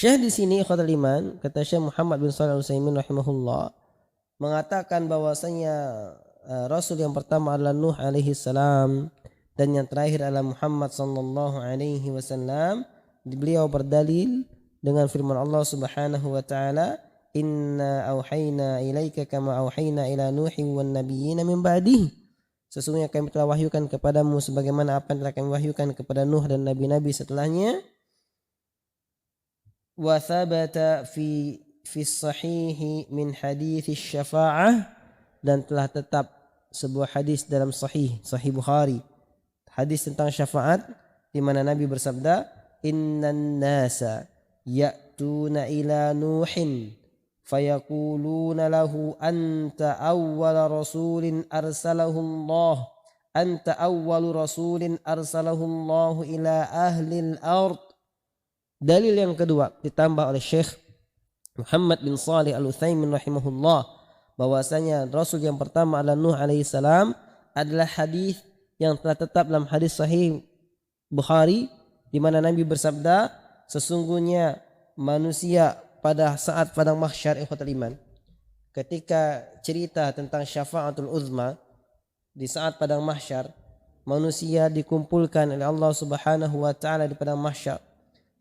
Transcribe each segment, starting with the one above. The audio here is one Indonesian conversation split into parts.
Syekh di sini ikhwatul iman, kata Syekh Muhammad bin Shalih Al-Utsaimin rahimahullah, mengatakan bahwasanya Rasul yang pertama adalah Nuh alaihi salam dan yang terakhir adalah Muhammad sallallahu alaihi wasallam. Beliau berdalil dengan firman Allah Subhanahu wa taala, "Inna auhayna ilaika kama auhayna ila Nuhin wan nabiyyin min ba'dihi." Sesungguhnya kami telah wahyukan kepadamu sebagaimana apa yang telah kami wahyukan kepada Nuh dan nabi-nabi setelahnya. Wa thabata fi sahih min hadits syafa'ah, dan telah tetap sebuah hadis dalam sahih Bukhari, hadis tentang syafaat, di mana Nabi bersabda, "Innan nasa ya'tuna ila Nuhin fayaquluna lahu anta awwal rasulin arsalahu Allah, anta awwal rasulin arsalahu Allah ila ahli al-ard." Dalil yang kedua ditambah oleh Syekh Muhammad bin Shalih Al-Utsaimin rahimahullah, bahwasanya Rasul yang pertama adalah Nuh alaihi salam, adalah hadis yang telah tetap dalam hadis sahih Bukhari, di mana Nabi bersabda, sesungguhnya manusia pada saat padang mahsyar, ikhwatul iman, ketika cerita tentang syafaatul uzma, di saat padang mahsyar manusia dikumpulkan oleh Allah Subhanahu wa taala di padang mahsyar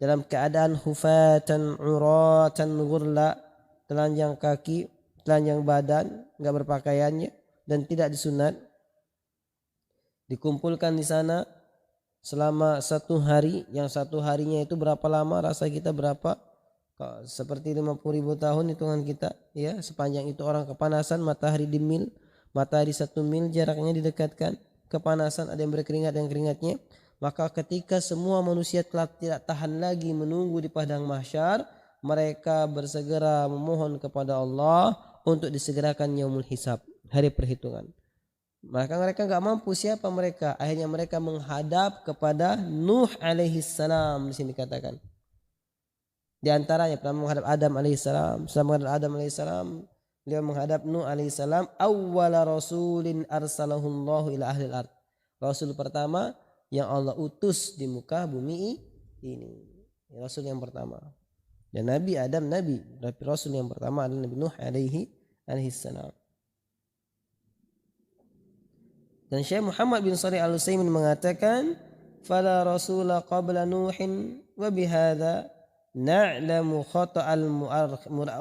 dalam keadaan hufatan uratan ghurla, telanjang kaki, telanjang badan, enggak berpakaiannya dan tidak disunat. Dikumpulkan di sana selama 1 hari, yang 1 harinya itu berapa lama rasa kita berapa? Seperti 50.000 tahun hitungan kita, ya. Sepanjang itu orang kepanasan, matahari di mil, matahari 1 mil jaraknya didekatkan, kepanasan, ada yang berkeringat, ada yang keringatnya. Maka ketika semua manusia telah tidak tahan lagi menunggu di padang mahsyar, mereka bersegera memohon kepada Allah untuk disegerakan yaumul hisab, hari perhitungan. Maka mereka enggak mampu, siapa mereka? Akhirnya mereka menghadap kepada Nuh alaihi salam, di sini dikatakan. Di antaranya pertama menghadap Adam alaihi salam, setelah menghadap Adam alaihi salam, beliau menghadap Nuh alaihi salam, awwala rasulin arsalahu Allah ila ahli al-ard. Rasul pertama yang Allah utus di muka bumi ini, Rasul yang pertama. Dan Nabi Adam nabi, tapi Rasul yang pertama adalah Nabi Nuh alaihi salam. Dan Syekh Muhammad bin Shalih Al-Utsaimin mengatakan, fala rasula qabla Nuhin wa bihadza na'lamu khata'al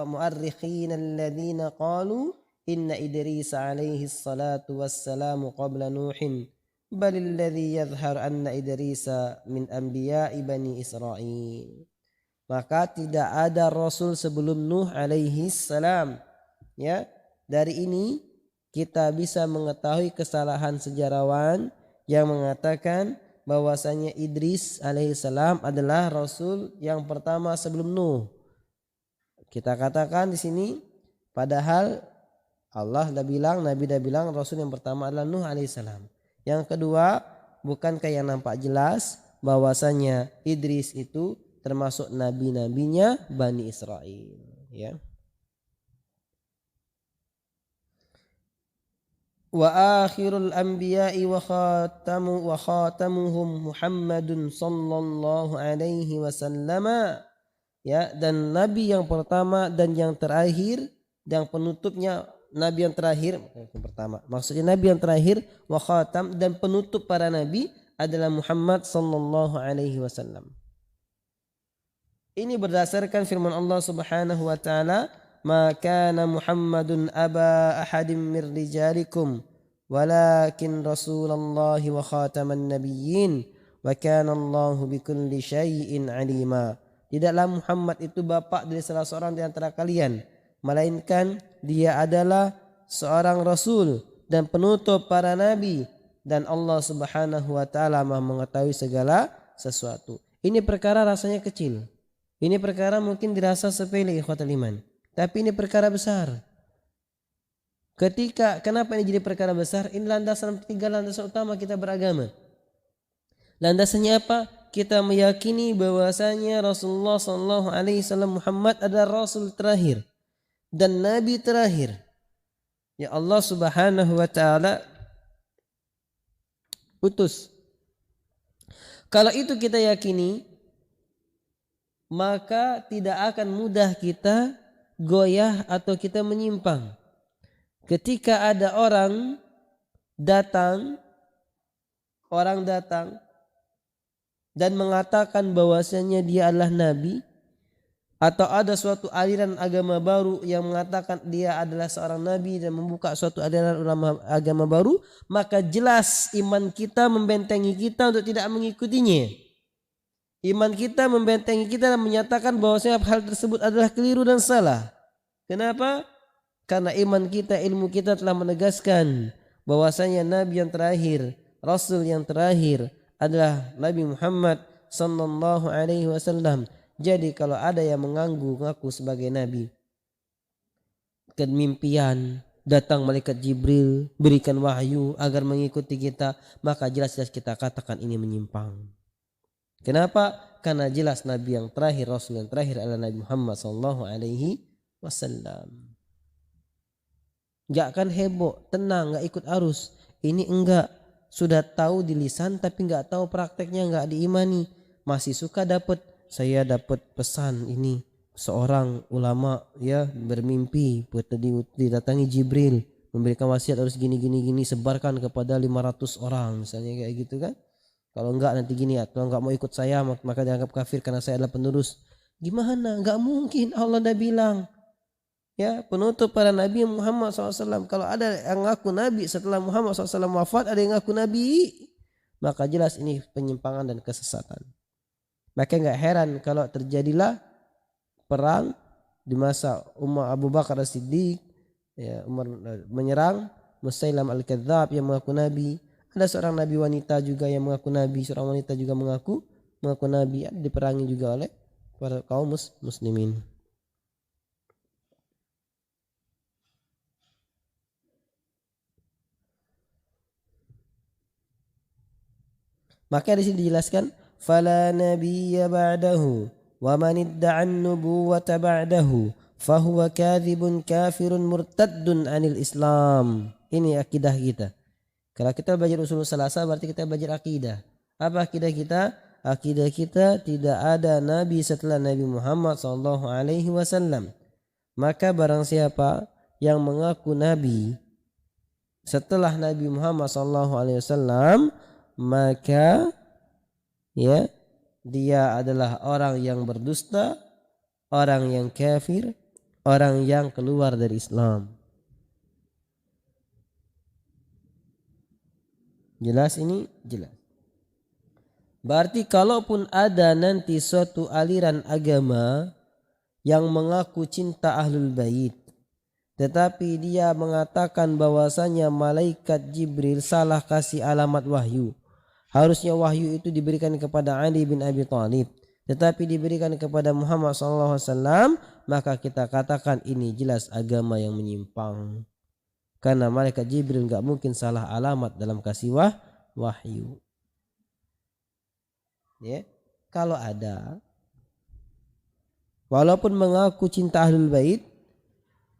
mu'arrikhin alladhina qalu inna Idris alaihi salatu wassalamu qabla Nuhin. Bal alladhi yadhhar anna Idrisa min anbiya'i bani Israil. Maka tidak ada rasul sebelum Nuh alaihi salam. Ya, dari ini kita bisa mengetahui kesalahan sejarawan yang mengatakan bahwasanya Idris alaihi salam adalah rasul yang pertama sebelum Nuh. Kita katakan di sini, padahal Allah dah bilang, Nabi dah bilang rasul yang pertama adalah Nuh alaihi salam. Yang kedua, bukankah yang nampak jelas bahwasanya Idris itu termasuk nabi-nabinya Bani Israel, ya. Wa akhirul anbiya'i wa khatamuhum Muhammadun sallallahu alaihi wasallam, ya, dan nabi yang pertama dan yang terakhir dan penutupnya, nabi yang terakhir yang pertama, maksudnya nabi yang terakhir, wa khatam, dan penutup para nabi adalah Muhammad sallallahu alaihi wasallam. Ini berdasarkan firman Allah Subhanahu wa taala, ma kana Muhammadun aba ahadim mir rijalikum walakin rasulullahi wa khataman nabiyyin wa kana Allahu bikulli syai'in alima. Tidaklah Muhammad itu bapak dari salah seorang di antara kalian, melainkan dia adalah seorang rasul dan penutup para nabi, dan Allah Subhanahu wa taala Maha mengetahui segala sesuatu. Ini perkara rasanya kecil. Ini perkara mungkin dirasa sepele, ikhwatul iman, tapi ini perkara besar. Kenapa ini jadi perkara besar? Ini landasan, 3 landasan utama kita beragama. Landasannya apa? Kita meyakini bahwasanya Rasulullah SAW Muhammad adalah Rasul terakhir dan Nabi terakhir, ya Allah Subhanahu wa taala utus. Kalau itu kita yakini, maka tidak akan mudah kita goyah atau kita menyimpang. Ketika ada orang datang dan mengatakan bahwasanya dia adalah nabi, atau ada suatu aliran agama baru yang mengatakan dia adalah seorang nabi dan membuka suatu aliran agama baru, maka jelas iman kita membentengi kita untuk tidak mengikutinya. Iman kita membentengi kita dan menyatakan bahwasanya hal tersebut adalah keliru dan salah. Kenapa? Karena iman kita, ilmu kita telah menegaskan bahwasanya nabi yang terakhir, rasul yang terakhir adalah Nabi Muhammad sallallahu alaihi wasallam. Jadi kalau ada yang mengaku sebagai nabi, kemimpian, datang malaikat Jibril berikan wahyu agar mengikuti kita, maka jelas-jelas kita katakan ini menyimpang. Kenapa? Karena jelas nabi yang terakhir, rasul yang terakhir adalah Nabi Muhammad sallallahu alaihi wasallam. Enggak akan heboh, tenang, enggak ikut arus. Ini enggak, sudah tahu di lisan tapi enggak tahu prakteknya, enggak diimani. Masih suka saya dapat pesan ini, seorang ulama ya bermimpi didatangi Jibril memberikan wasiat harus gini sebarkan kepada 500 orang misalnya, kayak gitu kan. Kalau enggak nanti gini ya, kalau enggak mau ikut saya maka dianggap kafir karena saya adalah penerus. Gimana? Enggak mungkin, Allah dah bilang ya, penutup para nabi Muhammad SAW. Kalau ada yang ngaku nabi setelah Muhammad SAW wafat, ada yang ngaku nabi, maka jelas ini penyimpangan dan kesesatan. Maka enggak heran kalau terjadilah perang di masa Umar Abu Bakar As-Siddiq, ya, Umar menyerang Musailam Al-Kadzab yang mengaku nabi. Ada seorang nabi wanita juga yang mengaku nabi, seorang wanita juga mengaku nabi, diperangi juga oleh para kaum muslimin. Maka di sini dijelaskan fala nabiyya ba'dahu wa man idda'a an-nubuwwata ba'dahu fahuwa kadzibun kafirun murtaddun 'anil Islam. Ini akidah kita. Kalau kita belajar usul salasa berarti kita belajar akidah. Apa akidah kita? Akidah kita tidak ada nabi setelah Nabi Muhammad sallallahu alaihi wasallam. Maka barang siapa yang mengaku nabi setelah Nabi Muhammad sallallahu alaihi wasallam, maka ya dia adalah orang yang berdusta, orang yang kafir, orang yang keluar dari Islam. Jelas ini? Jelas. Berarti kalaupun ada nanti suatu aliran agama yang mengaku cinta Ahlul Bait, tetapi dia mengatakan bahwasanya malaikat Jibril salah kasih alamat wahyu. Harusnya wahyu itu diberikan kepada Ali bin Abi Thalib, tetapi diberikan kepada Muhammad SAW, maka kita katakan ini jelas agama yang menyimpang. Karena malaikat Jibril enggak mungkin salah alamat dalam kasih wahyu. Ya, kalau ada, walaupun mengaku cinta Ahlul Bait,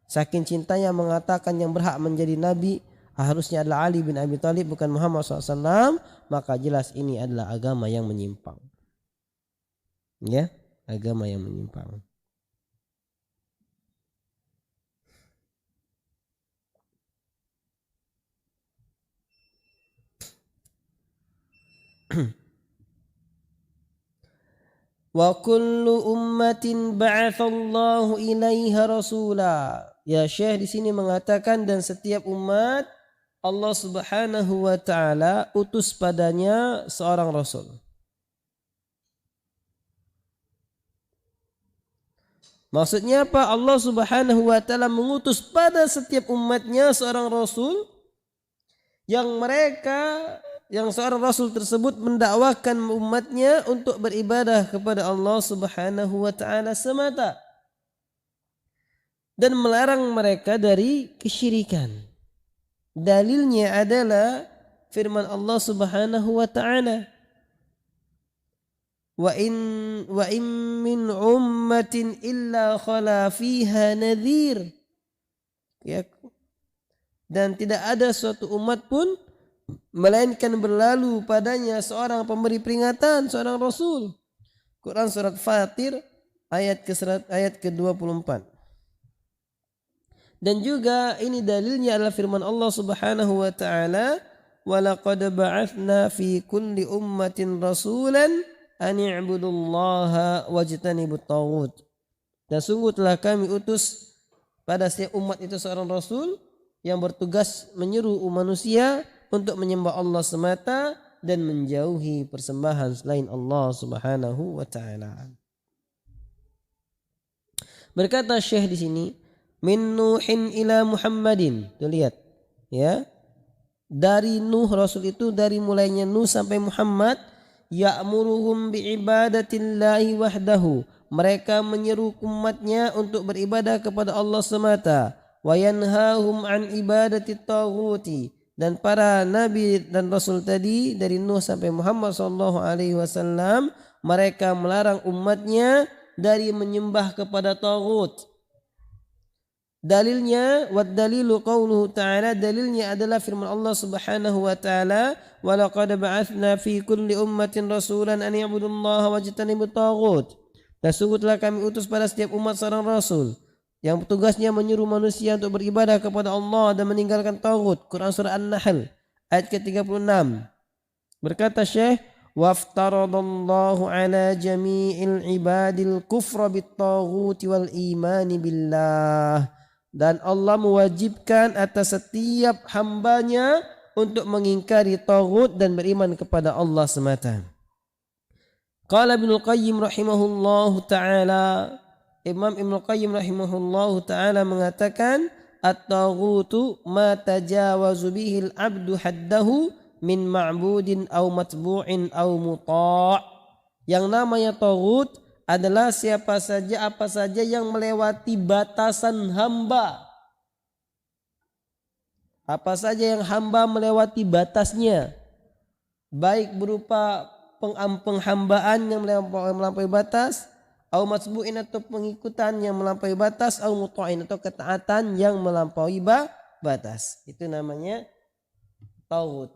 saking cintanya mengatakan yang berhak menjadi nabi harusnya adalah Ali bin Abi Thalib bukan Muhammad SAW, maka jelas ini adalah agama yang menyimpang. Ya, agama yang menyimpang. Wa kullu ummatin ba'atsallahu ilaiha rasula. Ya, Syekh di sini mengatakan dan setiap umat Allah Subhanahu wa taala utus padanya seorang rasul. Maksudnya apa? Allah Subhanahu wa taala mengutus pada setiap umatnya seorang rasul yang seorang rasul tersebut mendakwakan umatnya untuk beribadah kepada Allah Subhanahu wa taala semata dan melarang mereka dari kesyirikan. Dalilnya adalah firman Allah Subhanahu wa taala, wa in min ummatin illa khala fiha nadhir. Ya. Dan tidak ada suatu umat pun melainkan berlalu padanya seorang pemberi peringatan, seorang rasul. Quran surat Fatir ayat ke-24. Dan juga ini dalilnya adalah firman Allah Subhanahu wa taala, "Wa laqad ba'atsna fi kulli ummatin rasulan an i'budullaha wajtanibut taghut." Dan sungguh telah kami utus pada setiap umat itu seorang rasul yang bertugas menyeru manusia untuk menyembah Allah semata dan menjauhi persembahan selain Allah Subhanahu wa taala. Berkata Syekh di sini, min Nuhin ila Muhammadin. Tuh lihat, ya. Dari Nuh, Rasul itu dari mulainya Nuh sampai Muhammad, ya'muruhum biibadatillahi wahdahu. Mereka menyeru umatnya untuk beribadah kepada Allah semata. Wa yanhahum an ibadati taghuti. Dan para nabi dan rasul tadi dari Nuh sampai Muhammad sallallahu alaihi wasallam, mereka melarang umatnya dari menyembah kepada taghut. Dalilnya, wad dalilu qauluhu ta'ala, dalilnya adalah firman Allah Subhanahu wa ta'ala, wa laqad ba'atsna fi kulli ummatin rasulan an ya'budullaha wajtanibut taghut. Dan sungguh telah kami utus pada setiap umat seorang rasul yang tugasnya menyuruh manusia untuk beribadah kepada Allah dan meninggalkan taghut. Quran surah An-Nahl ayat ke-36. Berkata Syekh, waftaradallahu ala jami'il ibadil kufra bit taghuti wal imani billah. Dan Allah mewajibkan atas setiap hambanya untuk mengingkari taghut dan beriman kepada Allah semata. Qala Ibnu Qayyim rahimahullahu ta'ala, Imam Ibnu Qayyim rahimahullahu ta'ala mengatakan, at-taghutu ma tajawazu bihil abdu haddahu min ma'budin aw matbu'in aw muta'. Yang namanya taghut adalah siapa saja apa saja yang melewati batasan hamba. Apa saja yang hamba melewati batasnya, baik berupa penghambaan yang melampaui batas, au matbu'in atau pengikutan yang melampaui batas, au muta'in atau ketaatan yang melampaui batas. Itu namanya taghut.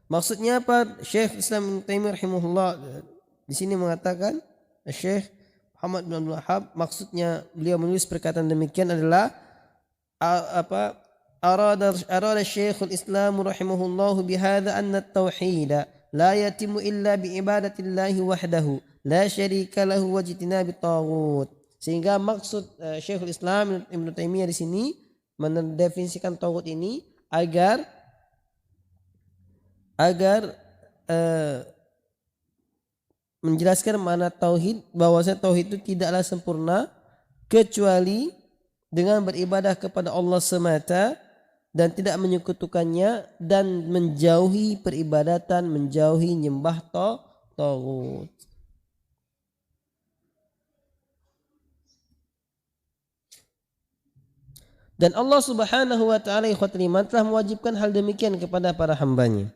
Maksudnya apa? Syekh Islam Ibnu Taimiyah rahimahullah di sini mengatakan, Syekh Muhammad bin Abdul Wahhab, maksudnya beliau menulis perkataan demikian adalah arada Syekhul Islam rahimahullah bihadza anna at-tauhid la yatimu illa bi ibadatillahi wahdahu la syarika lahu wa ijtinabit taghut. Sehingga maksud Syekhul Islam Ibnu Taimiyah di sini mendefinisikan taghut ini agar menjelaskan makna tauhid, bahwasanya tauhid itu tidaklah sempurna kecuali dengan beribadah kepada Allah semata dan tidak menyekutukannya dan menjauhi peribadatan, menjauhi nyembah taghut. Dan Allah Subhanahu wa taala ikhwatul iman telah mewajibkan hal demikian kepada para hambanya.